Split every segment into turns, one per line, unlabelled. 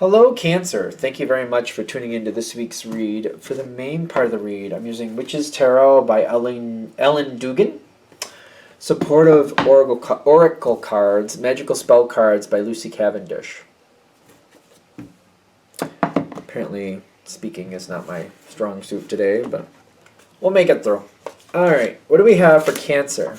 Hello, Cancer. Thank you very much for tuning into this week's read. For the main part of the read, I'm using Witch's Tarot by Ellen Dugan, Supportive Oracle Cards, Magical Spell Cards by Lucy Cavendish. Apparently, speaking is not my strong suit today, but we'll make it through. Alright, what do we have for Cancer?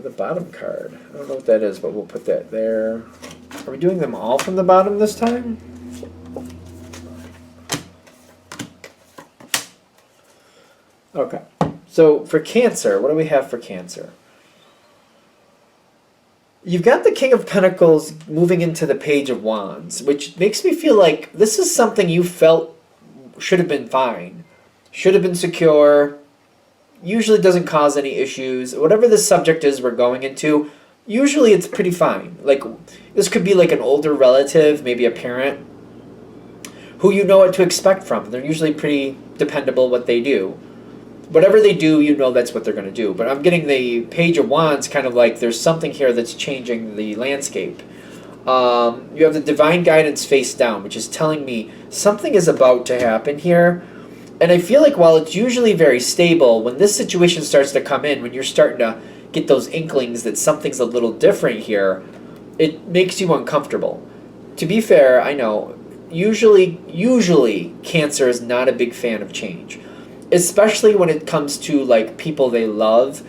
The bottom card. I don't know what that is, but we'll put that there. Are we doing them all from the bottom this time? Okay. So for Cancer, what do we have for Cancer? You've got the King of Pentacles moving into the Page of Wands, which makes me feel like this is something you felt should have been fine. Should have been secure. Usually doesn't cause any issues. Whatever the subject is we're going into, usually it's pretty fine. Like, this could be like an older relative, maybe a parent, who you know what to expect from. They're usually pretty dependable what they do. Whatever they do, you know that's what they're going to do. But I'm getting the Page of Wands kind of like there's something here that's changing the landscape. You have the Divine Guidance face down, which is telling me something is about to happen here. And I feel like while it's usually very stable, when this situation starts to come in, when you're starting to get those inklings that something's a little different here, it makes you uncomfortable. To be fair, I know, usually Cancer is not a big fan of change. Especially when it comes to like people they love.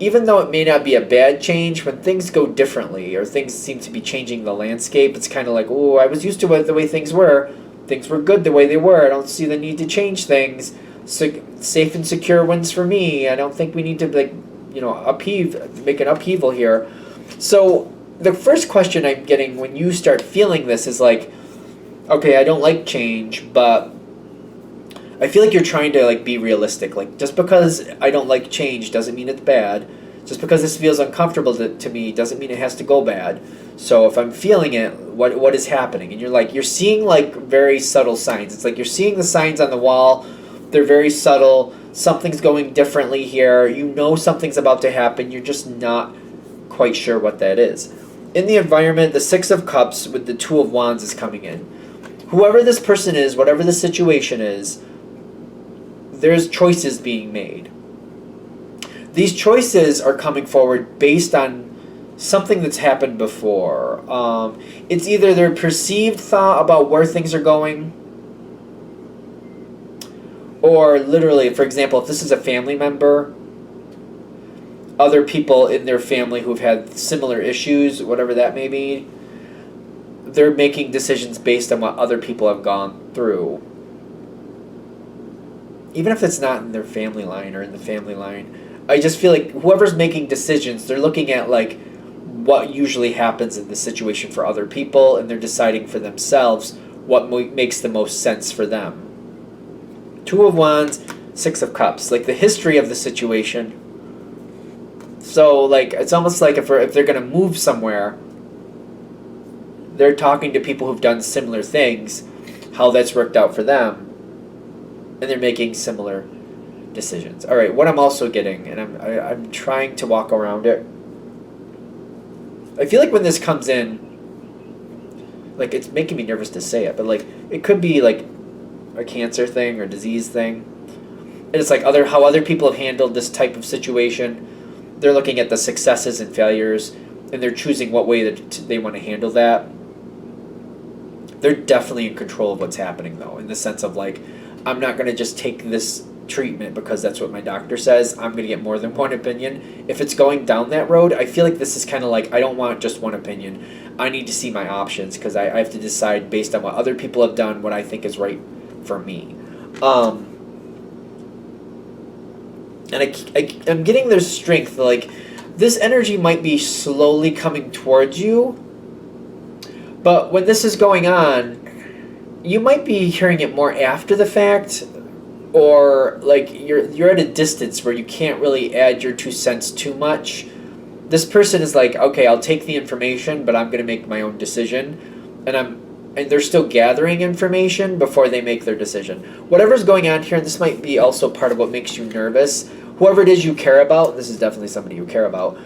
Even though it may not be a bad change, when things go differently or things seem to be changing the landscape, it's kind of like, oh, I was used to the way things were. Things were good the way they were. I don't see the need to change things. Safe and secure wins for me. I don't think we need to make an upheaval here. So the first question I'm getting when you start feeling this is like, okay, I don't like change, but I feel like you're trying to like be realistic. Like, just because I don't like change doesn't mean it's bad. Just because this feels uncomfortable to me doesn't mean it has to go bad. So if I'm feeling it, what is happening? And you're seeing like very subtle signs. It's like you're seeing the signs on the wall. They're very subtle. Something's going differently here. You know something's about to happen. You're just not quite sure what that is. In the environment, the Six of Cups with the Two of Wands is coming in. Whoever this person is, whatever the situation is, there's choices being made. These choices are coming forward based on something that's happened before. It's either their perceived thought about where things are going, or literally, for example, if this is a family member, other people in their family who've had similar issues, whatever that may be, they're making decisions based on what other people have gone through. Even if it's not in their family line or in the family line, I just feel like whoever's making decisions, they're looking at like what usually happens in this situation for other people, and they're deciding for themselves what makes the most sense for them. Two of Wands, Six of Cups, like the history of the situation. So like it's almost like if they're going to move somewhere, they're talking to people who've done similar things, how that's worked out for them, and they're making similar decisions. All right, what I'm also getting, and I'm trying to walk around it. I feel like when this comes in, like it's making me nervous to say it, but like it could be like a cancer thing or disease thing. And it's like how other people have handled this type of situation. They're looking at the successes and failures, and they're choosing what way that they want to handle that. They're definitely in control of what's happening, though, in the sense of like, I'm not going to just take this treatment because that's what my doctor says. I'm going to get more than one opinion. If it's going down that road, I feel like this is kind of like, I don't want just one opinion. I need to see my options because I have to decide based on what other people have done, what I think is right for me. And I'm getting their strength. Like, this energy might be slowly coming towards you, but when this is going on, you might be hearing it more after the fact, or like you're at a distance where you can't really add your 2 cents too much. This person is like, okay, I'll take the information, but I'm going to make my own decision, and and they're still gathering information before they make their decision. Whatever's going on here, and this might be also part of what makes you nervous, whoever it is you care about, this is definitely somebody you care about,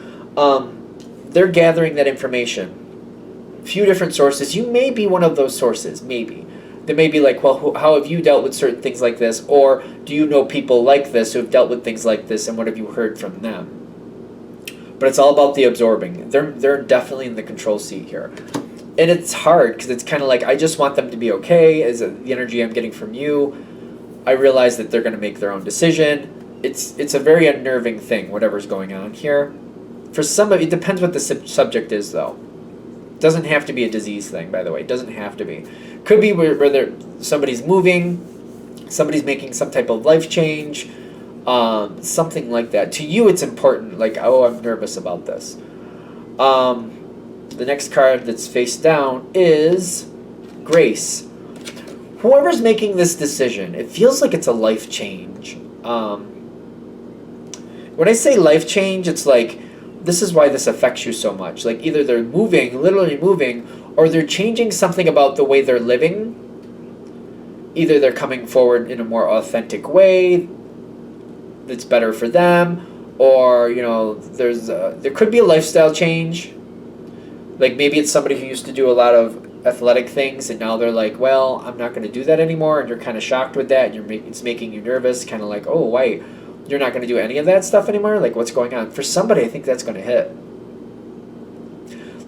they're gathering that information. Few different sources. You may be one of those sources, maybe. They may be like, well, how have you dealt with certain things like this? Or do you know people like this who have dealt with things like this, and what have you heard from them? But it's all about the absorbing. They're definitely in the control seat here. And it's hard, because it's kind of like, I just want them to be okay, as the energy I'm getting from you. I realize that they're going to make their own decision. It's a very unnerving thing, whatever's going on here. For somebody, it depends what the subject is, though. Doesn't have to be a disease thing, by the way. It doesn't have to be. Could be where somebody's moving, somebody's making some type of life change, something like that. To you, it's important. Like, oh, I'm nervous about this. The next card that's face down is Grace. Whoever's making this decision, it feels like it's a life change. When I say life change, it's like, this is why this affects you so much. Like, either they're moving, literally moving, or they're changing something about the way they're living. Either they're coming forward in a more authentic way that's better for them, or, you know, there could be a lifestyle change. Like, maybe it's somebody who used to do a lot of athletic things, and now they're like, well, I'm not going to do that anymore, and you're kind of shocked with that, and it's making you nervous, kind of like, oh, wait, you're not going to do any of that stuff anymore? Like, what's going on? For somebody, I think that's going to hit.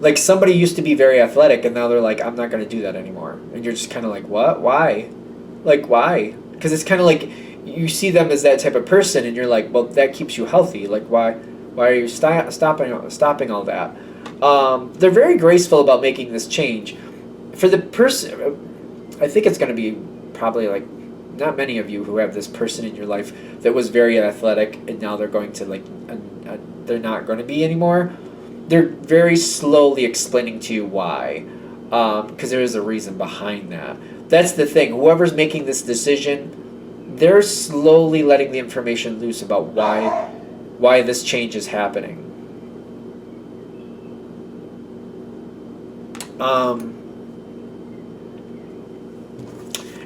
Like, somebody used to be very athletic, and now they're like, I'm not going to do that anymore. And you're just kind of like, what? Why? Like, why? Because it's kind of like, you see them as that type of person, and you're like, well, that keeps you healthy. Like, why are you stopping all that? They're very graceful about making this change. For the person, I think it's going to be probably like, not many of you who have this person in your life that was very athletic, and now they're going to, like, they're not going to be anymore. They're very slowly explaining to you why, because there is a reason behind that. That's the thing. Whoever's making this decision, they're slowly letting the information loose about why this change is happening.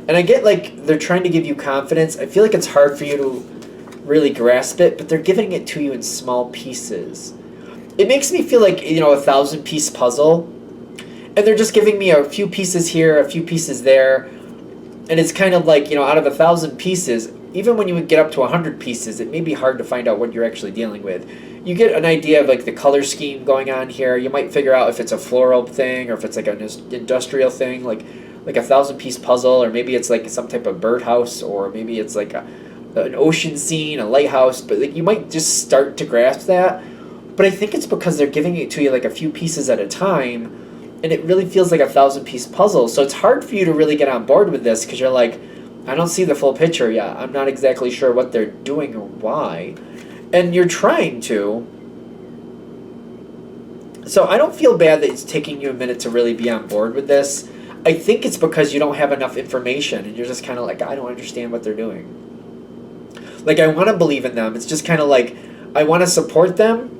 And I get, like, they're trying to give you confidence. I feel like it's hard for you to really grasp it, but they're giving it to you in small pieces. It makes me feel like, you know, a 1,000-piece puzzle, and they're just giving me a few pieces here, a few pieces there, and it's kind of like, you know, out of 1,000 pieces, even when you would get up to 100 pieces, it may be hard to find out what you're actually dealing with. You get an idea of, like, the color scheme going on here. You might figure out if it's a floral thing, or if it's like an industrial thing, like a 1,000-piece puzzle, or maybe it's like some type of birdhouse, or maybe it's like an ocean scene, a lighthouse. But, like, you might just start to grasp that. But I think it's because they're giving it to you like a few pieces at a time, and it really feels like a 1,000-piece puzzle. So it's hard for you to really get on board with this, because you're like, I don't see the full picture yet. I'm not exactly sure what they're doing or why. And you're trying to. So I don't feel bad that it's taking you a minute to really be on board with this. I think it's because you don't have enough information, and you're just kind of like, I don't understand what they're doing. Like, I want to believe in them. It's just kind of like, I want to support them,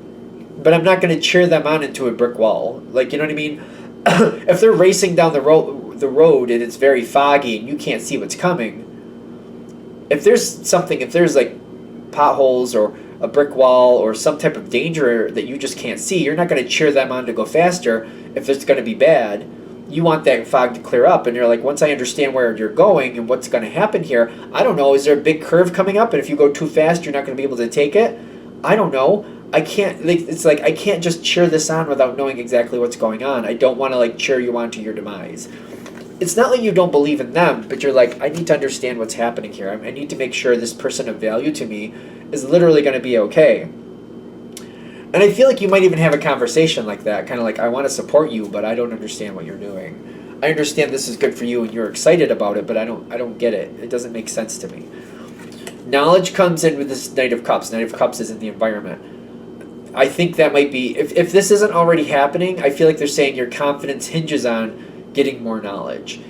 but I'm not going to cheer them on into a brick wall. Like, you know what I mean? If they're racing down the road and it's very foggy and you can't see what's coming, if there's like potholes or a brick wall or some type of danger that you just can't see, you're not going to cheer them on to go faster if it's going to be bad. You want that fog to clear up, and you're like, once I understand where you're going and what's going to happen here, I don't know, is there a big curve coming up, and if you go too fast, you're not going to be able to take it? I don't know. I can't, like, it's like, I can't just cheer this on without knowing exactly what's going on. I don't want to, like, cheer you on to your demise. It's not like you don't believe in them, but you're like, I need to understand what's happening here. I need to make sure this person of value to me is literally going to be okay. And I feel like you might even have a conversation like that, kind of like, I want to support you, but I don't understand what you're doing. I understand this is good for you and you're excited about it, but I don't get it. It doesn't make sense to me. Knowledge comes in with this Knight of Cups. Knight of Cups is in the environment. I think that might be, if this isn't already happening, I feel like they're saying your confidence hinges on getting more knowledge.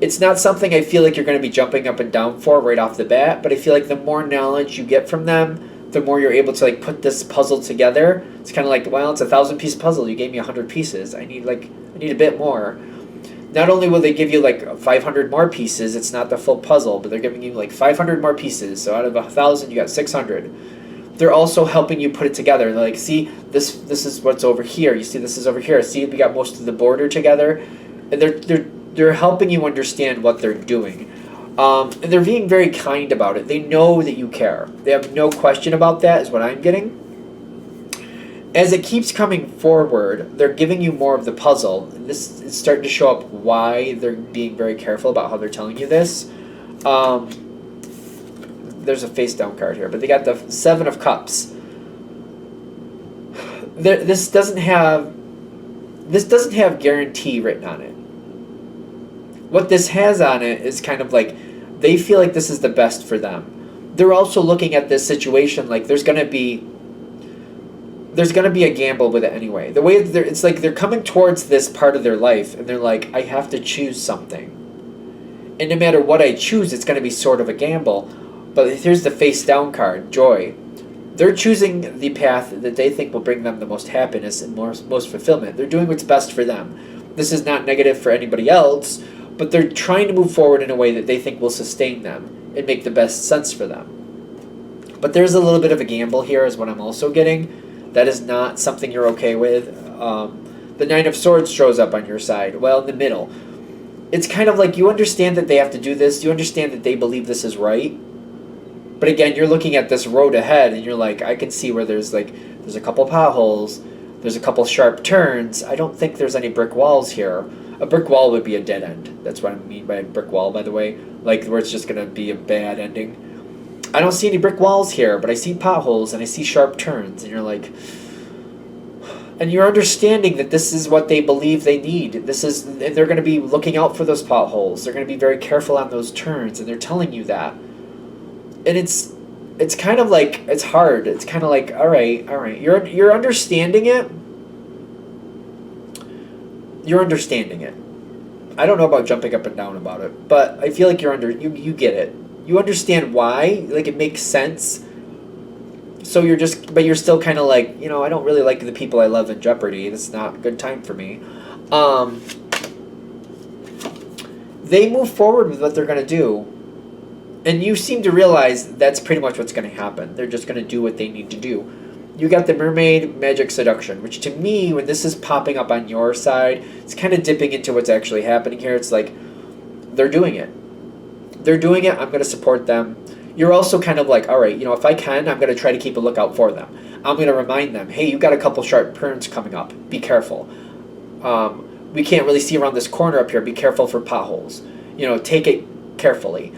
It's not something I feel like you're going to be jumping up and down for right off the bat, but I feel like the more knowledge you get from them, the more you're able to, like, put this puzzle together. It's kind of like, well, it's a 1,000-piece puzzle. You gave me 100 pieces. I need a bit more. Not only will they give you like 500 more pieces, it's not the full puzzle, but they're giving you like 500 more pieces. So out of 1,000, you got 600. They're also helping you put it together. They're like, see, this is what's over here. You see, this is over here. See, we got most of the border together, and they're helping you understand what they're doing. And they're being very kind about it. They know that you care. They have no question about that, is what I'm getting. As it keeps coming forward, they're giving you more of the puzzle. And this is starting to show up why they're being very careful about how they're telling you this. There's a face down card here, but they got the Seven of Cups. This doesn't have guarantee written on it. What this has on it is kind of like they feel like this is the best for them. They're also looking at this situation like there's gonna be a gamble with it anyway. The way it's like they're coming towards this part of their life and they're like, I have to choose something. And no matter what I choose, it's going to be sort of a gamble. But here's the face down card, joy. They're choosing the path that they think will bring them the most happiness and most fulfillment. They're doing what's best for them. This is not negative for anybody else, but they're trying to move forward in a way that they think will sustain them and make the best sense for them. But there's a little bit of a gamble here is what I'm also getting. That is not something you're okay with. The Nine of Swords shows up on your side. Well, in the middle. It's kind of like you understand that they have to do this. You understand that they believe this is right. But again, you're looking at this road ahead and you're like, I can see where there's a couple potholes. There's a couple sharp turns. I don't think there's any brick walls here. A brick wall would be a dead end. That's what I mean by a brick wall, by the way. Like where it's just going to be a bad ending. I don't see any brick walls here, but I see potholes and I see sharp turns. And you're like... And you're understanding that this is what they believe they need. And they're going to be looking out for those potholes. They're going to be very careful on those turns. And they're telling you that. And it's kind of like... It's hard. It's kind of like, all right. You're understanding it. You're understanding it. I don't know about jumping up and down about it. But I feel like you get it. You understand why, like it makes sense. So but you're still kind of like, I don't really like the people I love in jeopardy. It's not a good time for me. They move forward with what they're going to do. And you seem to realize that's pretty much what's going to happen. They're just going to do what they need to do. You got the Mermaid Magic Seduction, which to me, when this is popping up on your side, it's kind of dipping into what's actually happening here. It's like, they're doing it. They're doing it, I'm going to support them. You're also kind of like, all right, if I can, I'm going to try to keep a lookout for them. I'm going to remind them, hey, you've got a couple sharp turns coming up. Be careful. We can't really see around this corner up here. Be careful for potholes. Take it carefully.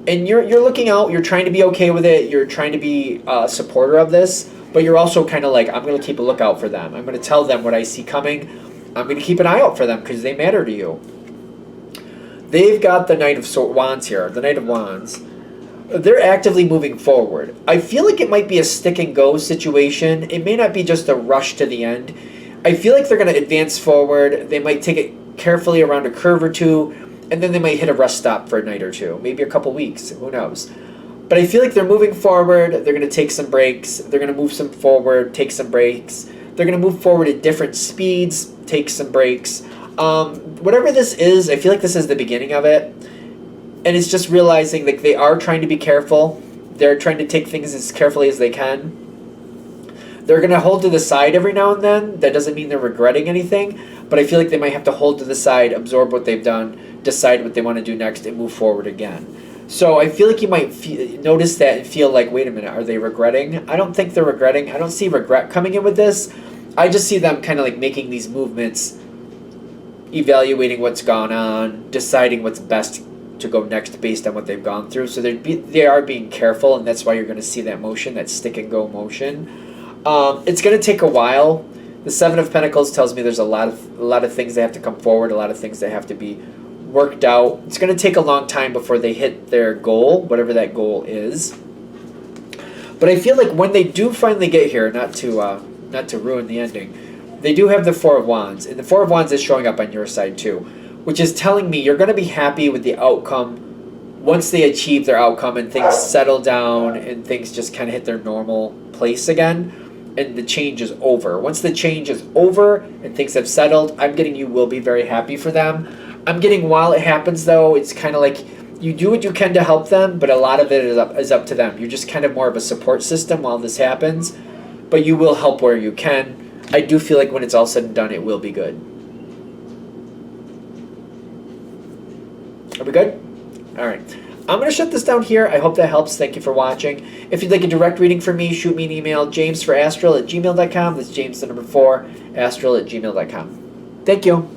And you're looking out. You're trying to be okay with it. You're trying to be a supporter of this. But you're also kind of like, I'm going to keep a lookout for them. I'm going to tell them what I see coming. I'm going to keep an eye out for them because they matter to you. They've got the Knight of Wands here, the Knight of Wands. They're actively moving forward. I feel like it might be a stick-and-go situation. It may not be just a rush to the end. I feel like they're going to advance forward. They might take it carefully around a curve or two, and then they might hit a rest stop for a night or two, maybe a couple weeks. Who knows? But I feel like they're moving forward. They're going to take some breaks. They're going to move some forward, take some breaks. They're going to move forward at different speeds, take some breaks. Whatever this is, I feel like this is the beginning of it. And it's just realizing like they are trying to be careful. They're trying to take things as carefully as they can. They're going to hold to the side every now and then. That doesn't mean they're regretting anything. But I feel like they might have to hold to the side, absorb what they've done, decide what they want to do next, and move forward again. So I feel like you might notice that and feel like, wait a minute, are they regretting? I don't think they're regretting. I don't see regret coming in with this. I just see them kind of like making these movements, evaluating what's gone on, deciding what's best to go next based on what they've gone through. So they are being careful, and that's why you're going to see that motion, that stick-and-go motion. It's going to take a while. The Seven of Pentacles tells me there's a lot of things that have to come forward, a lot of things that have to be worked out. It's going to take a long time before they hit their goal, whatever that goal is. But I feel like when they do finally get here, not to ruin the ending, they do have the Four of Wands, and the Four of Wands is showing up on your side too, which is telling me you're going to be happy with the outcome once they achieve their outcome and things settle down and things just kind of hit their normal place again. And the change is over. Once the change is over and things have settled, I'm getting you will be very happy for them. I'm getting while it happens though, it's kind of like you do what you can to help them, but a lot of it is up to them. You're just kind of more of a support system while this happens, but you will help where you can. I do feel like when it's all said and done, it will be good. Are we good? All right. I'm going to shut this down here. I hope that helps. Thank you for watching. If you'd like a direct reading from me, shoot me an email, jamesforastral@gmail.com. That's James the number 4, astral@gmail.com. Thank you.